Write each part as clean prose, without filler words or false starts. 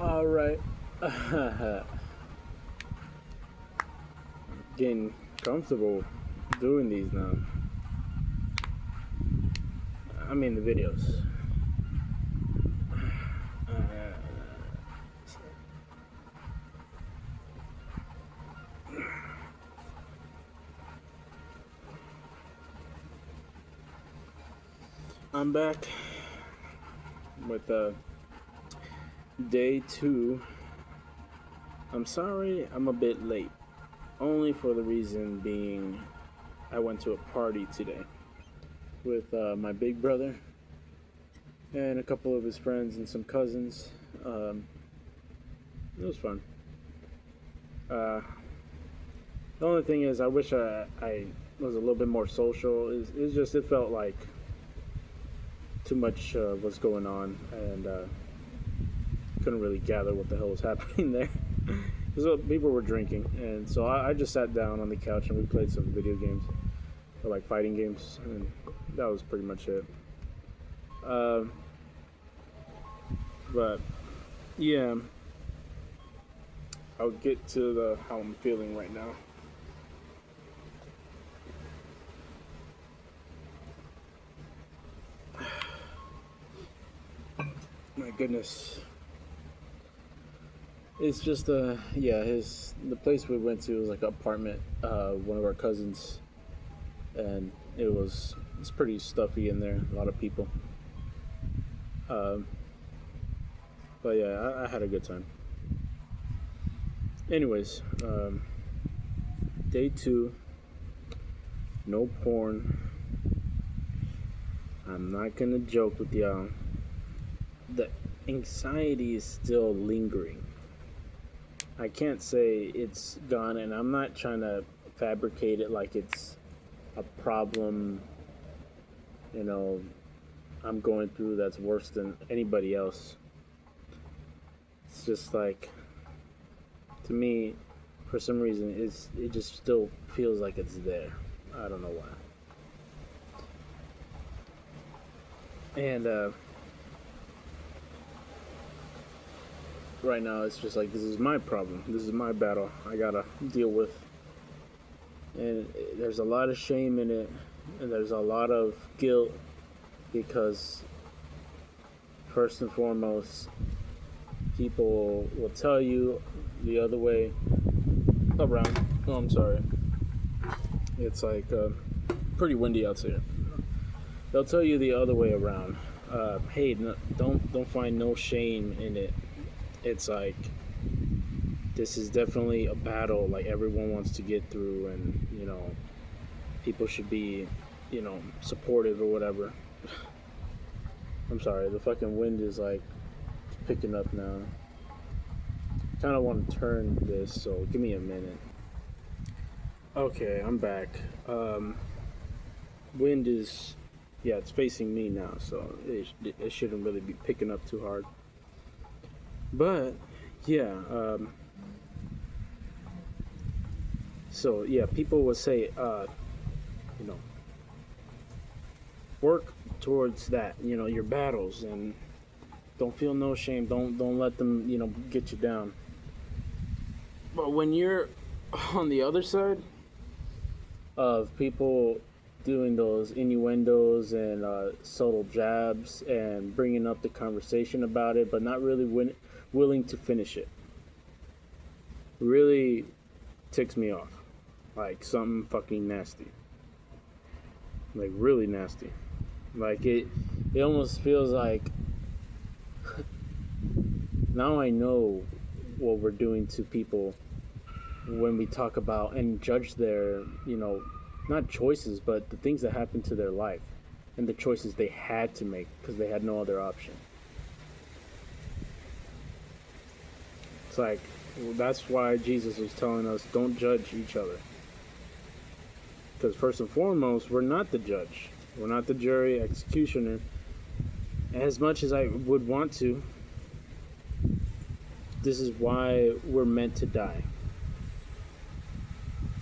All right. Getting comfortable doing these now. I mean, the videos. I'm back with day 2. I'm sorry I'm a bit late. Only for the reason being I went to a party today with my big brother and a couple of his friends and some cousins. It was fun. The only thing is I wish I was a little bit more social. It's just it felt like too much was going on, and couldn't really gather what the hell was happening there. Because people were drinking, and so I just sat down on the couch and we played some video games, or like fighting games, and that was pretty much it. But yeah, I'll get to how I'm feeling right now. My goodness. It's just the place we went to was like an apartment, one of our cousins, and it's pretty stuffy in there, a lot of people. But yeah, I had a good time. Anyways, day 2, no porn. I'm not gonna joke with y'all. The anxiety is still lingering. I can't say it's gone, and I'm not trying to fabricate it like it's a problem, I'm going through that's worse than anybody else. It's just like, to me, for some reason, it just still feels like it's there. I don't know why. And right now it's just like, this is my problem, this is my battle I gotta deal with, and there's a lot of shame in it, and there's a lot of guilt, because first and foremost, people will tell you the other way around. Oh, I'm sorry, it's like pretty windy outside. They'll tell you the other way around. Hey, don't find no shame in it. It's like, this is definitely a battle like everyone wants to get through, and people should be supportive or whatever. I'm sorry, the fucking wind is like picking up now. Kind of want to turn this, so give me a minute. Okay, I'm back. Wind is, it's facing me now, so it shouldn't really be picking up too hard. But yeah, so yeah, people will say, work towards that, your battles, and don't feel no shame. Don't let them, get you down. But when you're on the other side of people doing those innuendos and subtle jabs and bringing up the conversation about it, but not really willing to finish it, really ticks me off. Like something fucking nasty. Like really nasty. Like it almost feels like now I know what we're doing to people when we talk about and judge their, not choices, but the things that happened to their life and the choices they had to make because they had no other option. It's like, that's why Jesus was telling us, don't judge each other. Because first and foremost, we're not the judge. We're not the jury, executioner. As much as I would want to, this is why we're meant to die.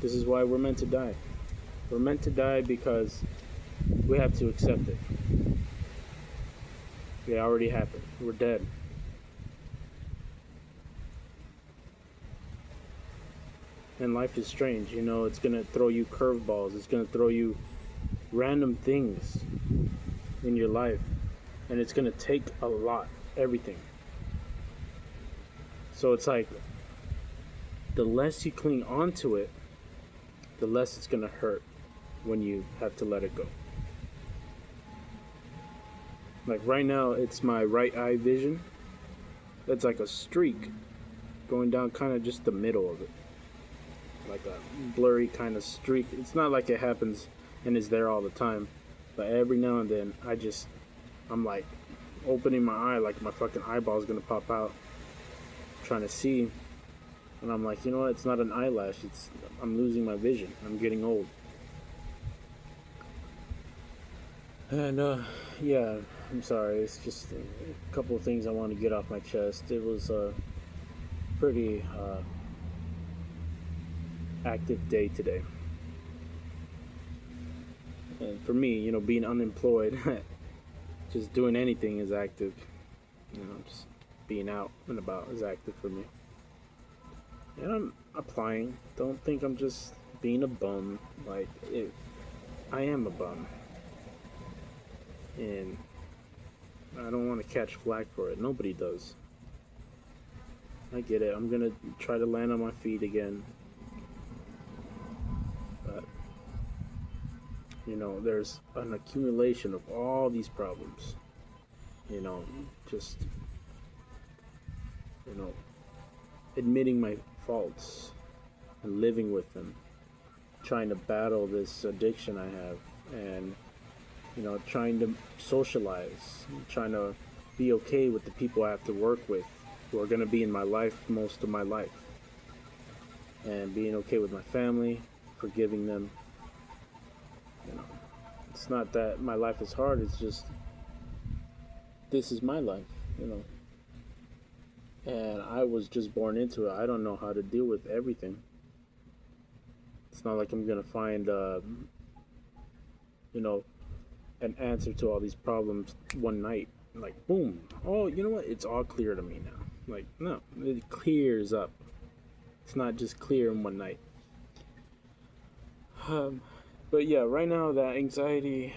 This is why we're meant to die. We're meant to die because we have to accept it. It already happened. We're dead. And life is strange, you know. It's gonna throw you curveballs. It's gonna throw you random things in your life, and it's gonna take a lot, everything. So it's like the less you cling onto it, the less it's gonna hurt when you have to let it go. Like right now, it's my right eye vision. It's like a streak going down kind of just the middle of it. Like a blurry kind of streak. It's not like it happens and is there all the time. But every now and then, I'm like opening my eye like my fucking eyeball's gonna pop out. Trying to see. And I'm like, you know what? It's not an eyelash. I'm losing my vision. I'm getting old. And yeah, I'm sorry. It's just a couple of things I want to get off my chest. It was a pretty active day today. And for me, you know, being unemployed, just doing anything is active. You know, just being out and about is active for me. And I'm applying. Don't think I'm just being a bum. I am a bum. And I don't want to catch flack for it. Nobody does. I get it. I'm going to try to land on my feet again. But, you know, there's an accumulation of all these problems. You know, just, you know, admitting my faults and living with them. Trying to battle this addiction I have. And, you know, trying to socialize. Trying to be okay with the people I have to work with, who are going to be in my life most of my life. And being okay with my family, forgiving them. You know, it's not that my life is hard, it's just this is my life, you know. And I was just born into it. I don't know how to deal with everything. It's not like I'm going to find, you know, an answer to all these problems one night. Like, boom. Oh, you know what? It's all clear to me now. Like, no, it clears up. It's not just clear in one night. But yeah, right now that anxiety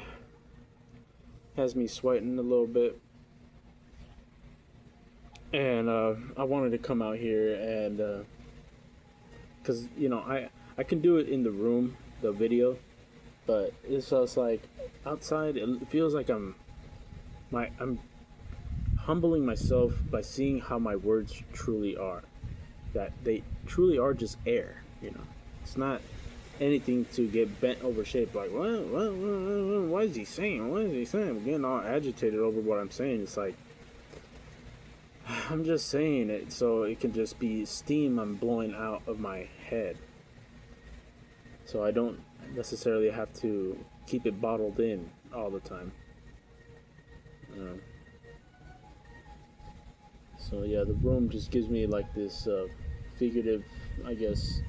has me sweating a little bit. And I wanted to come out here and, because, you know, I can do it in the room, the video, but it's just like outside, it feels like I'm humbling myself by seeing how my words truly are. That they truly are just air, you know. It's not anything to get bent over shape like, what is he saying? What is he saying? I'm getting all agitated over what I'm saying. It's like, I'm just saying it so it can just be steam I'm blowing out of my head. So I don't necessarily have to keep it bottled in all the time. So yeah, the room just gives me like this figurative, I guess,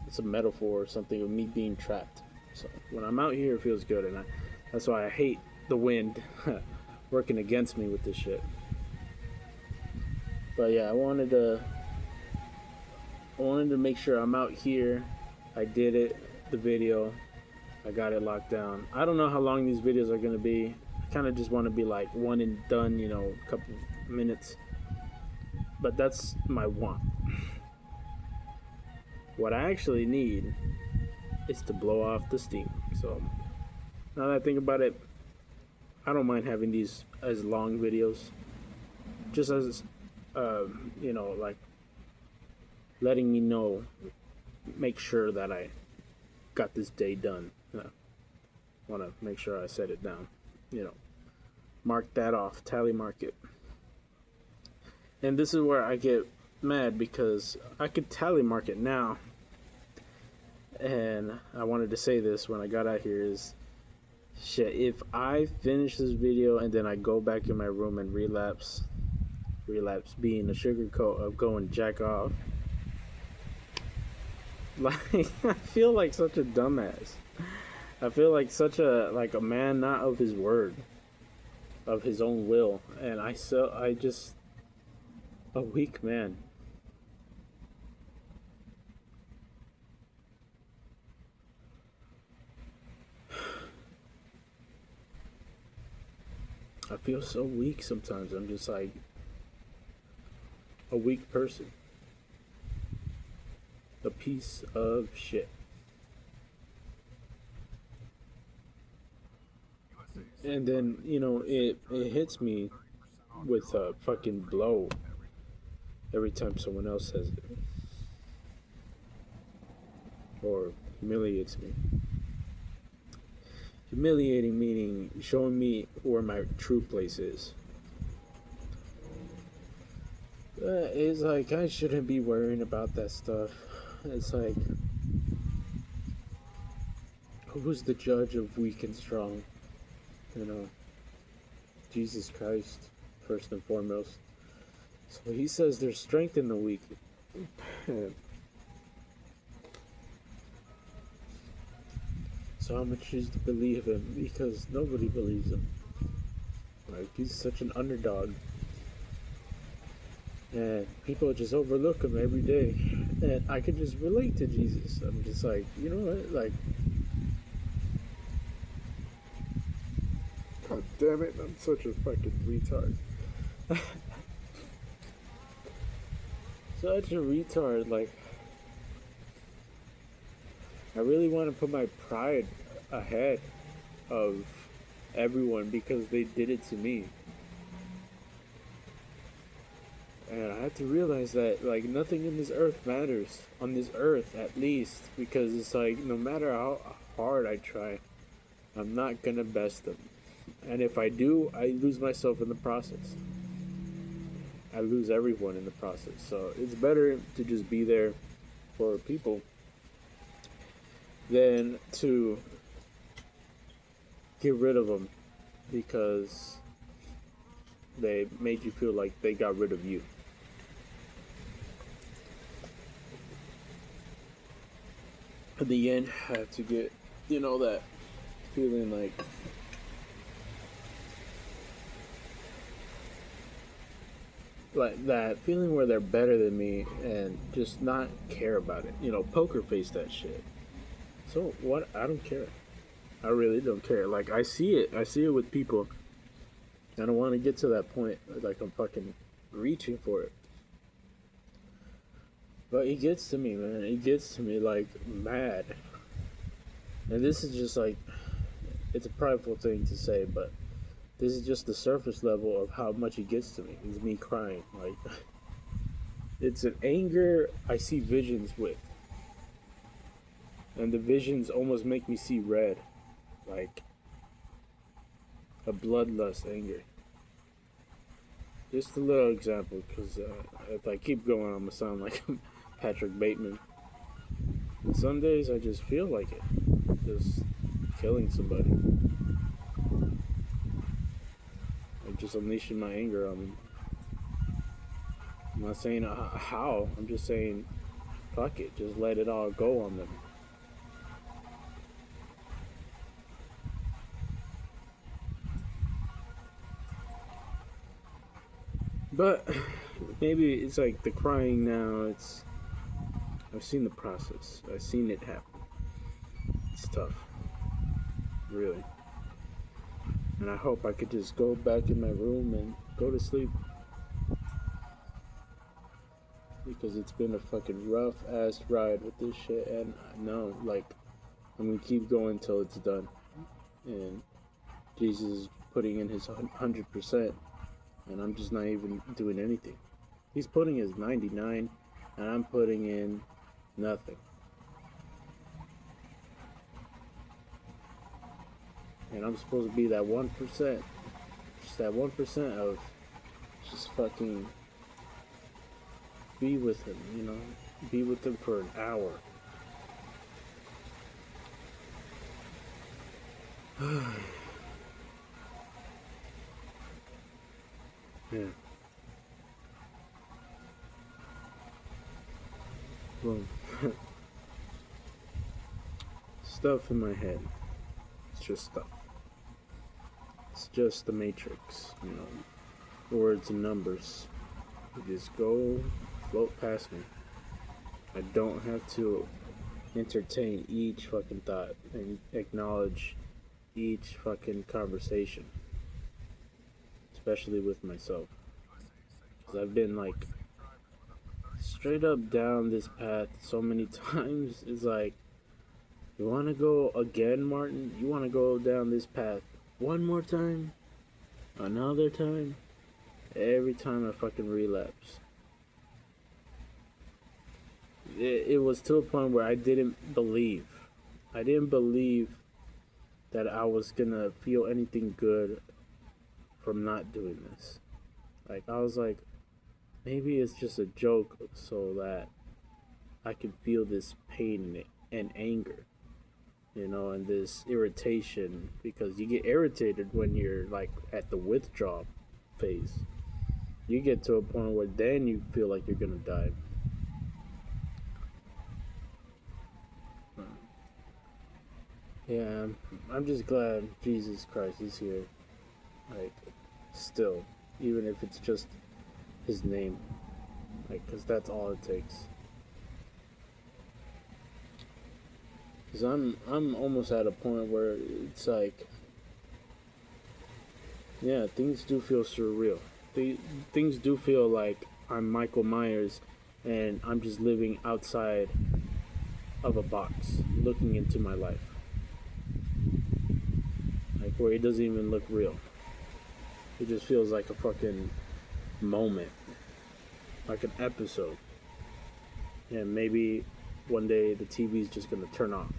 it's a metaphor or something of me being trapped. So when I'm out here, it feels good, and that's why I hate the wind working against me with this shit. But yeah, I wanted to make sure I'm out here. I did it, the video. I got it locked down. I don't know how long these videos are going to be. I kind of just want to be like one and done, you know, a couple minutes. But that's my want. What I actually need is to blow off the steam. So now that I think about it, I don't mind having these as long videos. Just as, you know, like letting me know, make sure that I got this day done. Want to make sure I set it down, you know, mark that off, tally mark it. And this is where I get mad, because I could tally mark it now, and I wanted to say this when I got out here is, shit, if I finish this video and then I go back in my room and relapse being a sugarcoat of going jack off, like, I feel like such a dumbass. I feel like such a man not of his word, of his own will, and I just a weak man. I feel so weak sometimes. I'm just like a weak person, a piece of shit. And then, it hits me with a fucking blow every time someone else says it or humiliates me. Humiliating meaning showing me where my true place is. It's like I shouldn't be worrying about that stuff. It's like, who's the judge of weak and strong? Jesus Christ, first and foremost. So he says there's strength in the weak. So I'm gonna choose to believe him because nobody believes him. Like, he's such an underdog. And people just overlook him every day. And I could just relate to Jesus. I'm just like, you know what? Like, God damn it, I'm such a fucking retard. Such a retard. Like, I really want to put my pride ahead of everyone because they did it to me. And I have to realize that, like, nothing in this earth matters. On this earth, at least. Because it's like, no matter how hard I try, I'm not gonna best them. And if I do, I lose myself in the process. I lose everyone in the process. So it's better to just be there for people than to get rid of them because they made you feel like they got rid of you. In the end, I have to get, that feeling like that feeling where they're better than me and just not care about it. Poker face that shit. So what? I don't care. I really don't care. Like, I see it with people. I don't want to get to that point like I'm fucking reaching for it. But it gets to me, man. It gets to me like mad. And this is just like, it's a prideful thing to say, but this is just the surface level of how much it gets to me. It's me crying. Like, it's an anger I see visions with. And the visions almost make me see red. Like a bloodlust anger. Just a little example, because if I keep going, I'm going to sound like Patrick Bateman. And some days I just feel like it. Just killing somebody. I'm just unleashing my anger on them. I'm not saying how, I'm just saying fuck it, just let it all go on them. But maybe it's like the crying now, I've seen the process. I've seen it happen. It's tough. Really. And I hope I could just go back in my room and go to sleep. Because it's been a fucking rough ass ride with this shit, and no, like, I'm gonna keep going till it's done. And Jesus is putting in his 100%, and I'm just not even doing anything. He's putting his 99, and I'm putting in nothing. And I'm supposed to be that 1%, just that 1% of just fucking be with him, be with him for an hour. Yeah. Well, stuff in my head. It's just stuff. It's just the matrix, words and numbers. They just go float past me. I don't have to entertain each fucking thought and acknowledge each fucking conversation. especially with myself. Because I've been like straight up down this path so many times. It's like, you want to go again, Martin? You want to go down this path one more time? Another time? Every time I fucking relapse. It was to a point where I didn't believe. I didn't believe that I was gonna feel anything good from not doing this. Like, I was like, maybe it's just a joke so that I can feel this pain and anger, and this irritation, because you get irritated when you're like at the withdrawal phase. You get to a point where then you feel like you're gonna die. Yeah, I'm just glad Jesus Christ is here. Like, still, even if it's just his name, like, cause that's all it takes. Cause I'm almost at a point where it's like, yeah, things do feel surreal. Things do feel like I'm Michael Myers, and I'm just living outside of a box, looking into my life. Like, where it doesn't even look real. It just feels like a fucking moment, like an episode. And maybe one day the TV's just gonna turn off,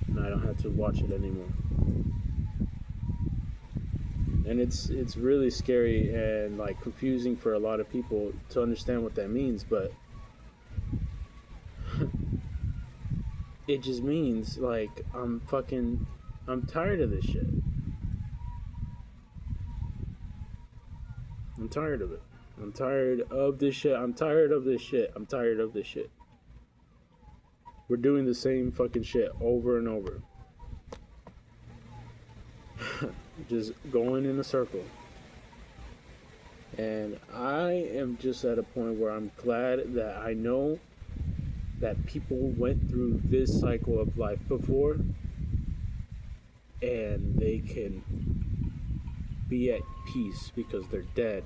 and I don't have to watch it anymore. And it's really scary and like confusing for a lot of people to understand what that means, but it just means like I'm tired of this shit. I'm tired of it. I'm tired of this shit. I'm tired of this shit. I'm tired of this shit. We're doing the same fucking shit over and over. Just going in a circle. And I am just at a point where I'm glad that I know that people went through this cycle of life before, and they can be at peace because they're dead.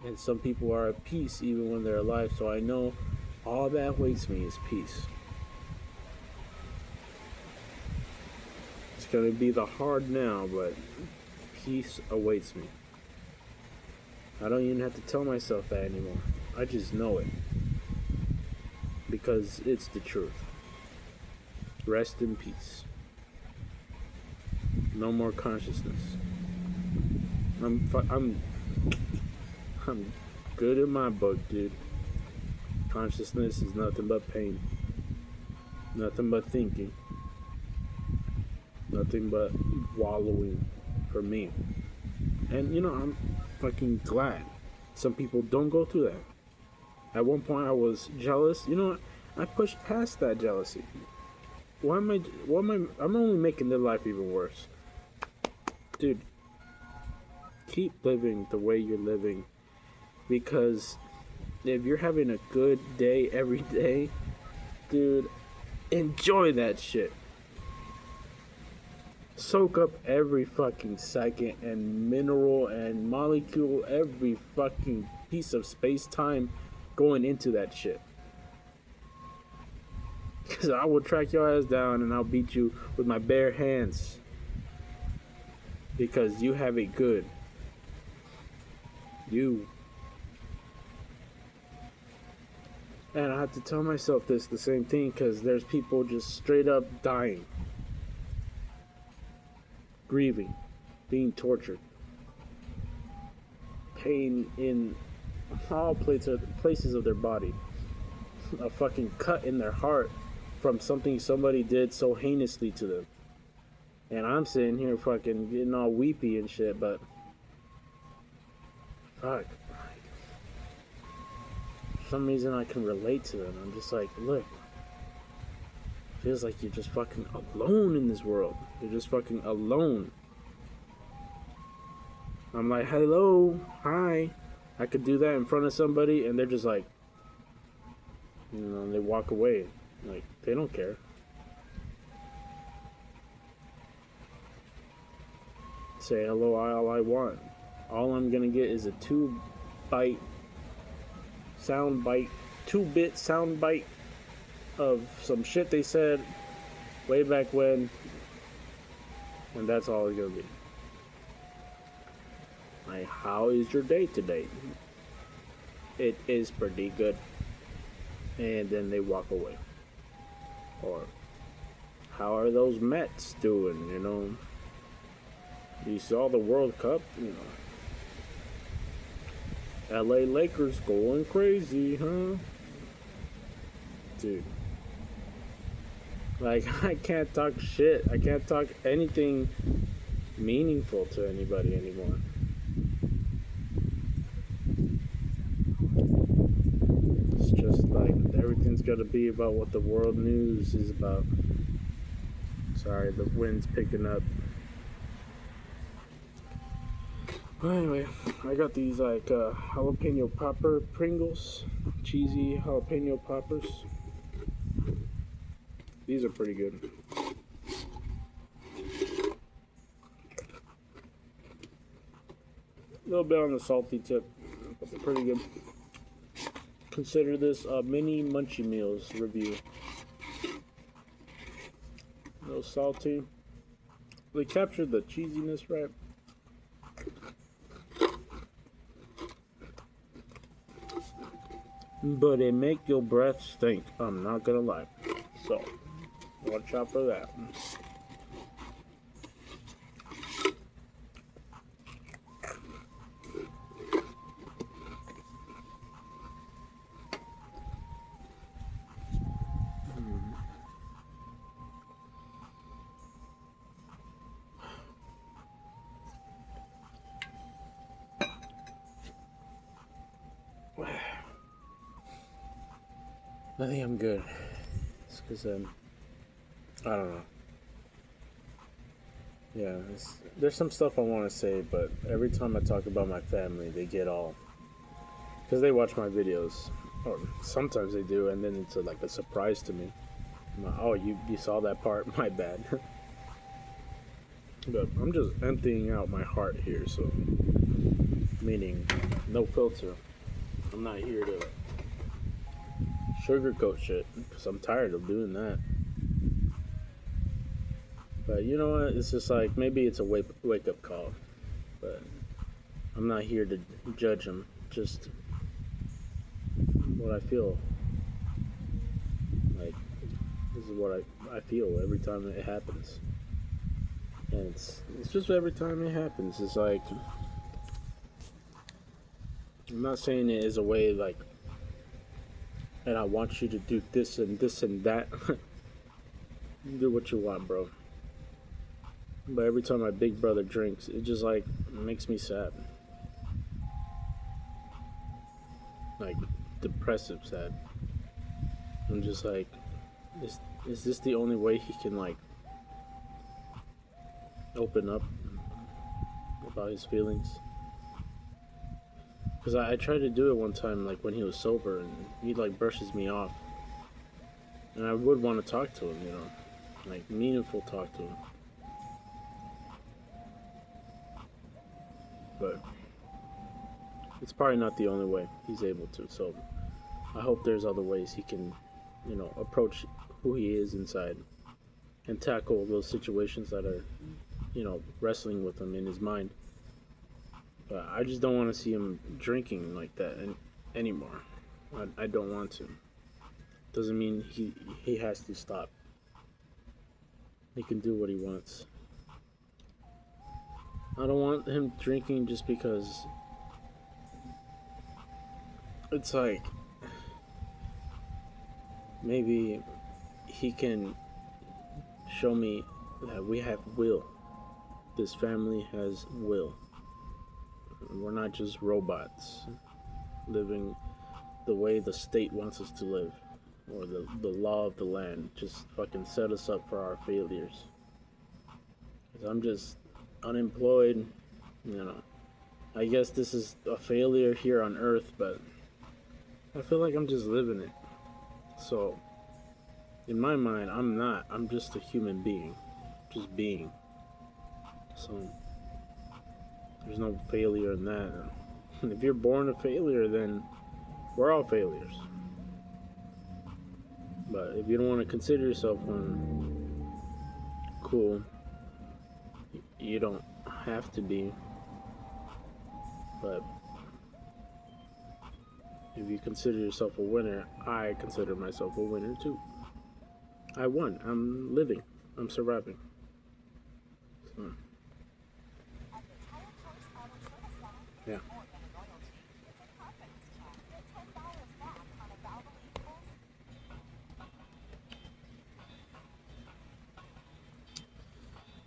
And some people are at peace even when they're alive, so I know all that awaits me is peace. It's gonna be the hard now, but peace awaits me. I don't even have to tell myself that anymore. I just know it. Because it's the truth. Rest in peace. No more consciousness. I'm good in my book, dude. Consciousness is nothing but pain. Nothing but thinking. Nothing but wallowing for me. And I'm fucking glad some people don't go through that. At one point I was jealous. You know what? I pushed past that jealousy. I'm only making their life even worse. Dude, keep living the way you're living, because if you're having a good day every day, dude, enjoy that shit. Soak up every fucking second and mineral and molecule, every fucking piece of space-time going into that shit. Because I will track your ass down and I'll beat you with my bare hands. Because you have it good. You. And I have to tell myself the same thing, because there's people just straight up dying. Grieving. Being tortured. Pain in all places of their body. A fucking cut in their heart from something somebody did so heinously to them. And I'm sitting here fucking getting all weepy and shit, but fuck. For some reason I can relate to them. I'm just like, look. Feels like you're just fucking alone in this world. You're just fucking alone. I'm like, hello, hi. I could do that in front of somebody and they're just like, they walk away. Like, they don't care. say hello all I want. All I'm gonna get is a 2-bite sound bite, 2-bit sound bite of some shit they said way back when, and that's all it's gonna be. Like, how is your day today? It is pretty good. And then they walk away. Or, how are those Mets doing, you know? You saw the World Cup, you know. LA Lakers going crazy, huh? Dude. Like, I can't talk shit. I can't talk anything meaningful to anybody anymore. It's just like everything's gotta be about what the world news is about. Sorry, the wind's picking up. Anyway, I got these like jalapeno popper Pringles, cheesy jalapeno poppers. These are pretty good. A little bit on the salty tip, but they're pretty good. Consider this a mini Munchie Meals review. A little salty. They captured the cheesiness right. But it make your breath stink. I'm not gonna lie. So, watch out for that. I think I'm good. It's because I don't know. Yeah, there's some stuff I want to say, but every time I talk about my family, they get all, because they watch my videos, or sometimes they do, and then it's like a surprise to me. I'm like, oh, you saw that part? My bad. But I'm just emptying out my heart here, so meaning no filter. I'm not here to sugarcoat shit, because I'm tired of doing that. But you know what? It's just like, maybe it's a wake up call. But I'm not here to judge them. Just what I feel. Like, this is what I feel every time it happens. And it's just every time it happens. It's like, I'm not saying it as a way like, and I want you to do this and this and that. Do what you want, bro. But every time my big brother drinks, it just like makes me sad. Like, depressive sad. I'm just like, is this the only way he can like open up about his feelings? Because I tried to do it one time, like when he was sober, and he like brushes me off. And I would want to talk to him, you know, like meaningful talk to him. But it's probably not the only way he's able to. So I hope there's other ways he can, you know, approach who he is inside and tackle those situations that are, you know, wrestling with him in his mind. But I just don't want to see him drinking like that anymore. I don't want to. Doesn't mean he has to stop. He can do what he wants. I don't want him drinking just because it's like, maybe he can show me that we have will. This family has will. We're not just robots living the way the state wants us to live, or the law of the land just fucking set us up for our failures. 'Cause I'm just unemployed, you know. I guess this is a failure here on Earth, but I feel like I'm just living it. So, in my mind, I'm not. I'm just a human being. Just being. So, There's no failure in that. If you're born a failure, then we're all failures. But if you don't want to consider yourself one, cool. You don't have to be. But if you consider yourself a winner, I consider myself a winner too. I won. I'm living. I'm surviving. So, yeah.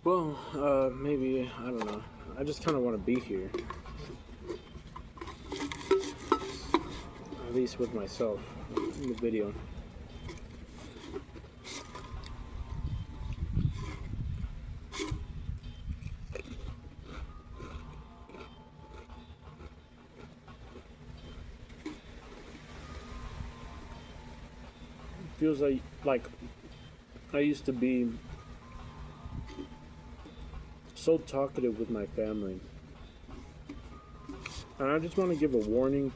Well, maybe, I don't know. I just kind of want to be here. At least with myself in the video. Feels like I used to be so talkative with my family. And I just want to give a warning,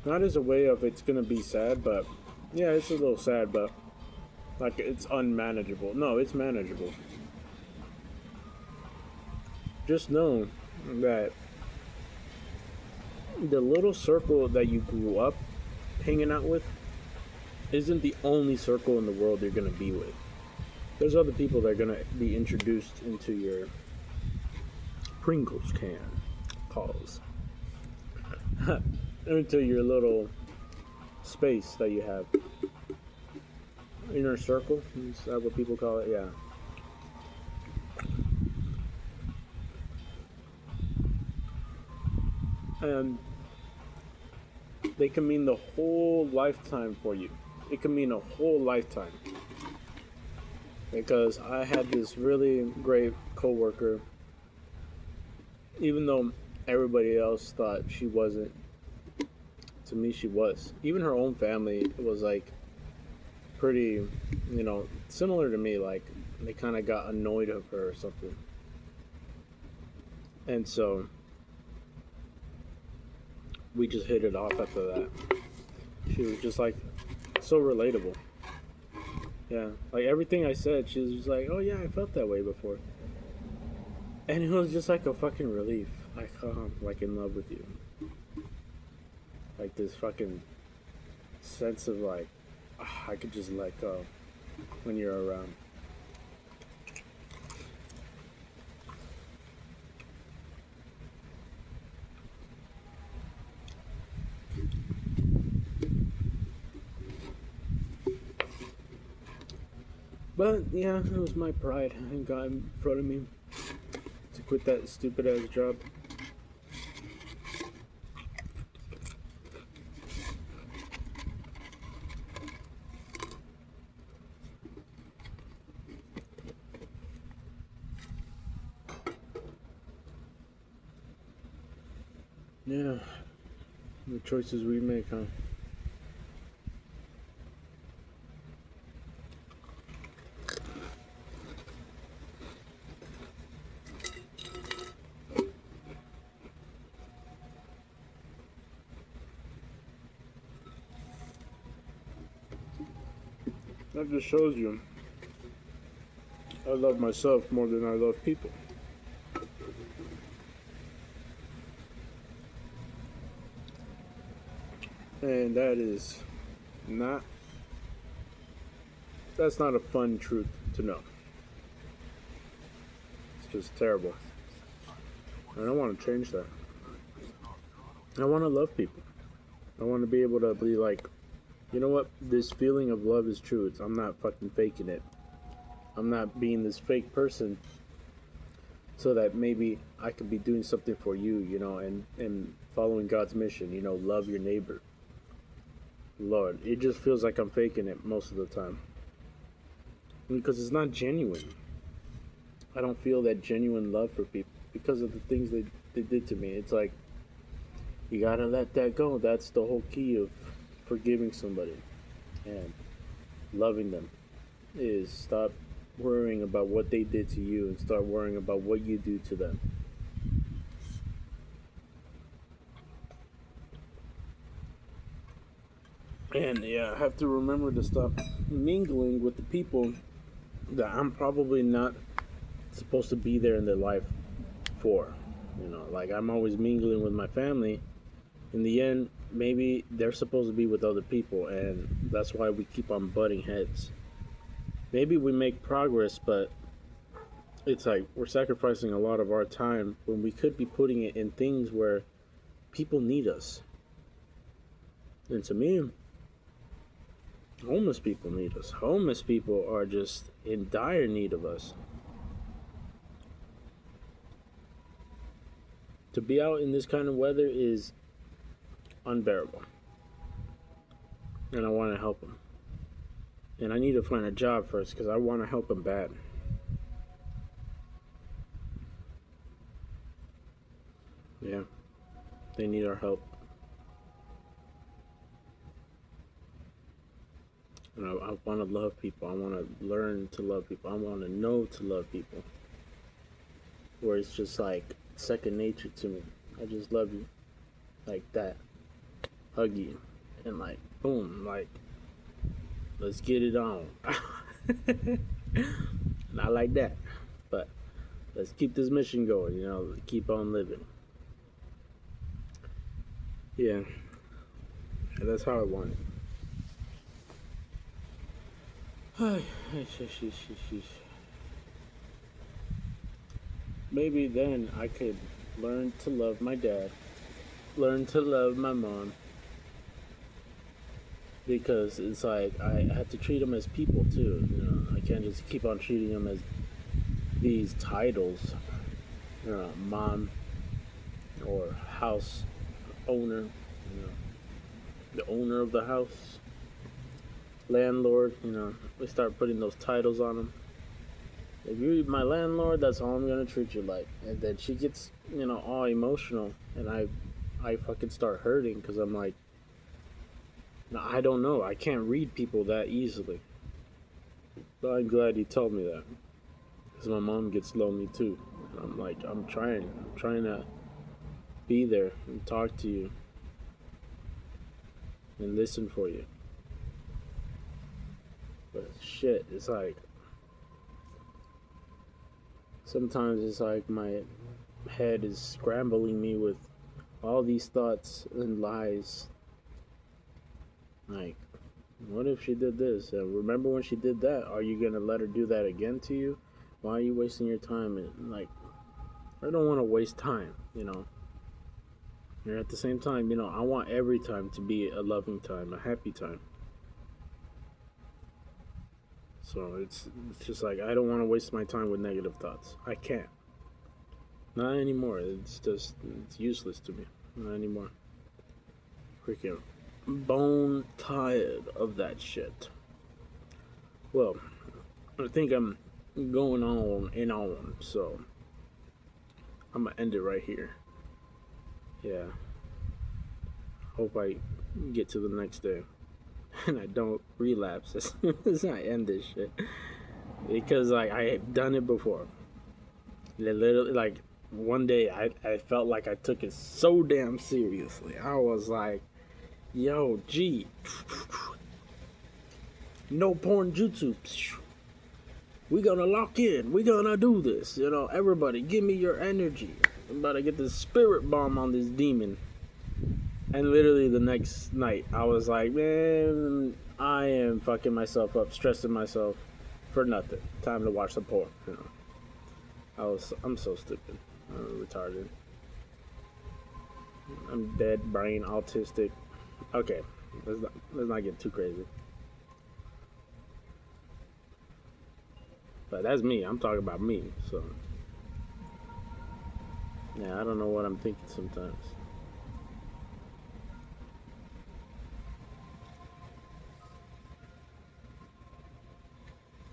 not as a way of it's gonna be sad, but yeah, it's a little sad, but like it's unmanageable. No, it's manageable. Just know that the little circle that you grew up hanging out with isn't the only circle in the world you're gonna be with. There's other people that are gonna be introduced into your Pringles can. Pause. Into your little space that you have. Inner circle, is that what people call it? Yeah. And they can mean the whole lifetime for you. It can mean a whole lifetime. Because I had this really great coworker, even though everybody else thought she wasn't, to me she was. Even her own family was like pretty, similar to me, like they kind of got annoyed of her or something. And so we just hit it off after that. She was just like so relatable. Yeah, like everything I said, she was just like, "Oh yeah, I felt that way before," and it was just like a fucking relief. Like, oh, I'm like in love with you. Like this fucking sense of like, I could just let go when you're around. But yeah, it was my pride and got in front of me to quit that stupid ass job. Yeah, the choices we make, huh? That just shows you I love myself more than I love people. And that's not a fun truth to know. It's just terrible. And I want to change that. I want to love people. I want to be able to be like, you know what? This feeling of love is true. I'm not fucking faking it. I'm not being this fake person so that maybe I could be doing something for you, and following God's mission, love your neighbor. Lord, it just feels like I'm faking it most of the time. Because it's not genuine. I don't feel that genuine love for people because of the things they did to me. It's like, you gotta let that go. That's the whole key of forgiving somebody and loving them, is stop worrying about what they did to you and start worrying about what you do to them. And yeah, I have to remember to stop mingling with the people that I'm probably not supposed to be there in their life for. Like I'm always mingling with my family. In the end, maybe they're supposed to be with other people, and that's why we keep on butting heads. Maybe we make progress, but it's like we're sacrificing a lot of our time when we could be putting it in things where people need us. And to me, homeless people need us. Homeless people are just in dire need of us. To be out in this kind of weather is unbearable. And I want to help them. And I need to find a job first because I want to help them bad. Yeah, they need our help. And I want to love people. I want to learn to love people. I want to know to love people. Where it's just like second nature to me. I just love you. Like that. Hug you. And like, boom, like, let's get it on. Not like that. But let's keep this mission going, keep on living. Yeah. That's how I want it. Maybe then I could learn to love my dad, learn to love my mom, because it's like I have to treat them as people too. I can't just keep on treating them as these titles, mom or house owner, the owner of the house, landlord. We start putting those titles on them. If you're my landlord, that's all I'm gonna treat you like. And then she gets, all emotional, and I fucking start hurting because I'm like, no, I don't know. I can't read people that easily. But I'm glad you told me that, because my mom gets lonely too. I'm like, I'm trying to be there and talk to you and listen for you. But shit, it's like, sometimes it's like my head is scrambling me with all these thoughts and lies. Like, what if she did this? And remember when she did that? Are you gonna let her do that again to you? Why are you wasting your time? And like, I don't want to waste time, And at the same time, I want every time to be a loving time, a happy time. So it's just like, I don't want to waste my time with negative thoughts. I can't. Not anymore. It's useless to me. Not anymore. Freaking bone tired of that shit. Well, I think I'm going on and on, so I'm gonna end it right here. Yeah. Hope I get to the next day and I don't relapse as soon as I end this shit, because like I have done it before. Literally, like one day I felt like I took it so damn seriously. I was like, yo, G, no porn jutsu. We gonna lock in. We gonna do this. Everybody, give me your energy. I'm about to get this spirit bomb on this demon. And literally the next night, I was like, man, I am fucking myself up, stressing myself for nothing. Time to watch some porn. I'm so stupid. I'm retarded. I'm dead brain, autistic. Okay, let's not get too crazy. But that's me. I'm talking about me. So yeah, I don't know what I'm thinking sometimes.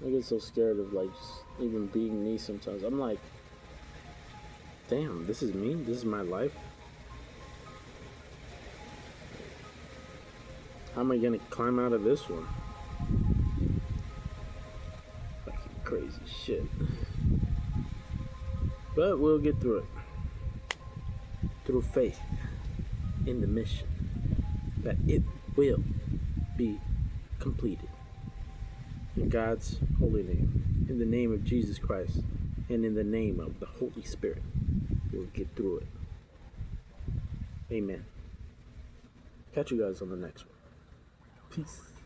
I get so scared of like just even being me sometimes. I'm like, damn, this is me? This is my life? How am I gonna climb out of this one? Fucking crazy shit. But we'll get through it. Through faith in the mission that it will be completed. In God's holy name, in the name of Jesus Christ, and in the name of the Holy Spirit, we'll get through it. Amen. Catch you guys on the next one. Peace.